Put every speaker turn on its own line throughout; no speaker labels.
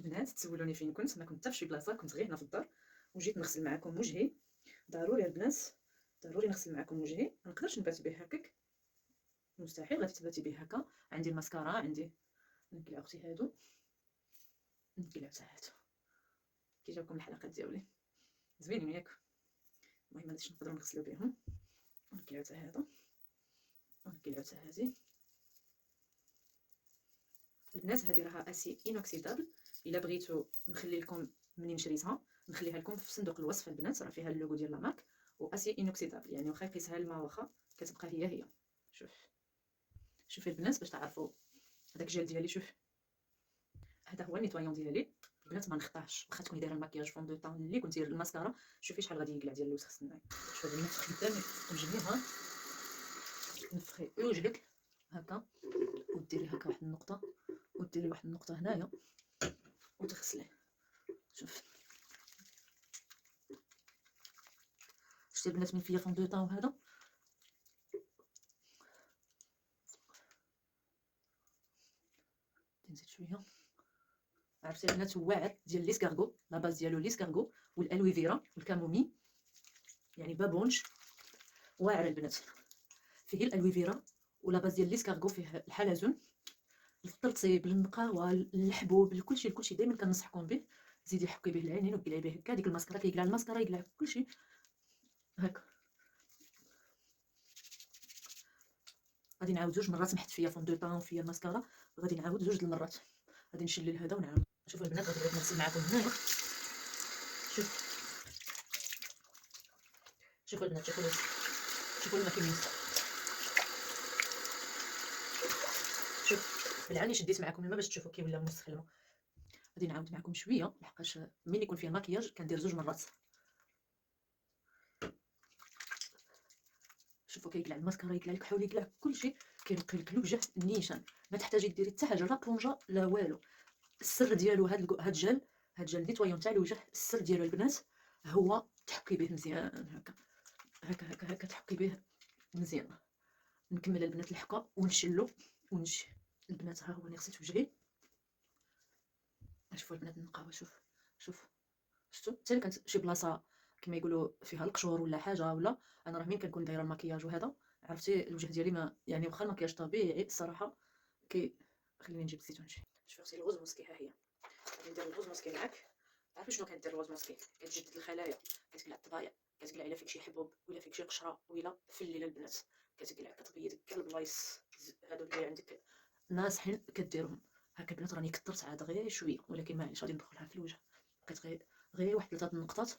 البنات تسولوني فين كنت، ما كنت حتى في شي بلاصه، كنت غير هنا في الدار وجيت نغسل معاكم وجهي. ضروري البنات، ضروري نغسل معاكم وجهي، ما نقدرش نبات به هكاك، مستحيل غادي تباتي به هكا. عندي الماسكارا، عندي نقلع اختي هادو، نقلع حتى هادو. كي جاوكم الحلقات ديالي زوينين ياك؟ المهم هادشي نقدروا نغسلو بهم. نقلعو حتى هذا، ونقلعو حتى هادي. البنات هذه راها اسي انوكسيدابل، الا بغيتو نخلي لكم منين شريتها نخليها لكم في صندوق الوصف البنات، راه فيها اللوغو ديال لا مارك، واسي انوكسيدابل يعني واخا يقيسها الماء واخا كتبقى هي. شوفي البنات باش تعرفوا هذاك الجيل ديالي. شوف هذا هو النيتوايون ديالي البنات، ما نخطاهش واخا تكوني دايره الماكياج فون دو طون اللي كنتي الماسكارا. شوفي شحال غادي يقلع ديال الوسخ السناي. شوفي البنات خدامي وجهي ها، نفخي وجهك هكا وديري هكا واحد النقطه، وديري واحد النقطه هنايا وتغسليه. شوف شتي البنات من فيا فون دو طون وهذا. نزيد شويه. عرفتي البنات واعر ديال ليسكارغو، لا باز ديالو ليسكارغو والالوي فيرا والكامومي، يعني بابونج واعر البنات. فيه الالوي فيرا ولا باز ديال ليسكارغو، فيه الحلزون، الترطيب، النقاوه، الحبوب، كلشي دائما كنصحكم به. زيدي حكي به العينين وقلعي به هكا. ديك الماسكارا كيقلع الماسكارا، يقلع كلشي هكا. غادي نعاود 2 مرات. محت فيا فون دو طون فيا الماسكارا، غادي نعاود 2 المرات. غادي نشلل هذا ونعاود. شوفوا البنات غادي نبغي نغسل معكم هنايا. شوفوا البنات، شوفوا الماء كيميز. شوف بالعاني شديت معكم الماء باش تشوفوا كي ولا موسخ الماء. غادي نعاود معكم شويه لحقاش ملي يكون فيه الماكياج كندير 2 مرات. شوفوا كيقلع الماسكارا، يقلع الكحول، يقلع كلشي، كينقي لك الوجه نيشان. ما تحتاجي ديري حتى حاجه، لا بلونجا لا والو. السر ديالو هاد الجل نيتوايون تاع الوجه، السر ديالو البنات هو تحكي به مزيان هكا هكا هكا هكا، تحكي به مزيان. نكمل البنات الحكا ونشلو ونمشي. البنات ها هو انا غسلت وجهي. شوفوا البنات النقاوه. شفتوا حتى اللي كانت شي بلاصه كما يقولوا فيها القشور ولا حاجه، ولا انا راه مين كنكون دايره المكياج وهذا، عرفتي الوجه ديالي ما يعني واخا المكياج طبيعي الصراحه خليني نجيب الزيتون نشي. شوفي اختي الغوز موسكي ها هي. غادي ندير الغوز موسكي معاك. عارفه شنو كندير الغوز موسكي؟ كتجدد الخلايا، كتقلع الطبايع، كتقلع الا فيك شي حبوب ولا فيك شي قشره ولا في الليل البنات كتقلع، كتبيض كاع البلايص هادو اللي عندك ناصحين كديرهم هكا. البنات راني كثرت عاد غير شويه، ولكن معليش غادي ندخلها في الوجه. بقيت غير واحد 3 النقطات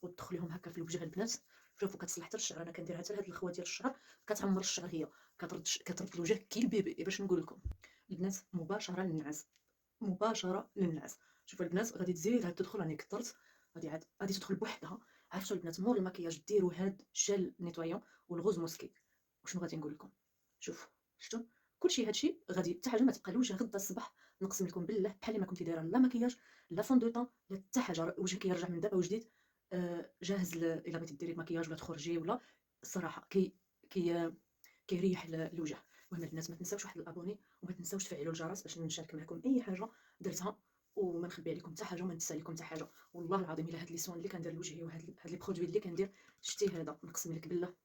وتدخليهم هكا في الوجه البنات. شوفوا كتصلح حتى الشعر، انا كنديرها حتى لهاد الخوا ديال الشعر، كتعمر الشعر هي، كترد الوجه كي البيبي. باش نقول لكم البنات مباشره للنعاس، مباشره للنعاس. شوفوا البنات غادي تزيد عاد تدخل، راني كثرت، غادي تدخل بوحدها. عرفتوا البنات مور المكياج ديروا هاد جل نيتوايون والغوز موسكي. وشنو غادي نقول لكم؟ شفتوا كلشي هادشي غادي حتى حاجه ما تبقى الوجه غدا الصباح. نقسم لكم بالله بحال ما كنتي دايره لا مكياج لا فون دو طون لا حتى حاجه، وجهك يرجع من دابا وجديد جاهز الا بغيتي ديري مكياج ولا تخرجي ولا. الصراحه كي كيريح الوجه. المهم البنات ما تنساوش واحد الابوني، وما تنساوش تفعلوا الجرس باش نشارك معكم اي حاجه درتها، وما نخبي عليكم حتى حاجه وما ننسى لكم حتى حاجه. والله العظيم الا هاد لي سون اللي كندير لوجهي وهاد لي برودوي اللي كندير، شتي هذا نقسم لك بالله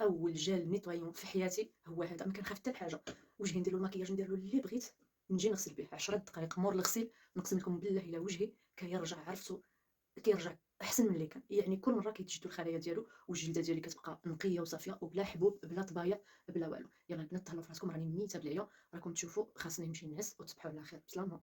اول جل نيتوايون في حياتي هو هذا. ما كنخاف حتى حاجه، وجهي ندير له الماكياج ندير له اللي بغيت، نجي نغسل به 10 دقائق مور الغسيل. نقسم لكم بالله الا وجهي كيرجع، عرفتو كيرجع احسن من اللي كان. يعني كل مره كيتجدوا الخلايا ديالو والجلده ديالي كتبقى نقيه وصافيه وبلا حبوب بلا طبايع بلا والو. يلا البنات تهلاو في راسكم، راني ميته بالعيا، راكم تشوفوا خاصني نمشي نعس. وتصبحوا على خير، بسلامه.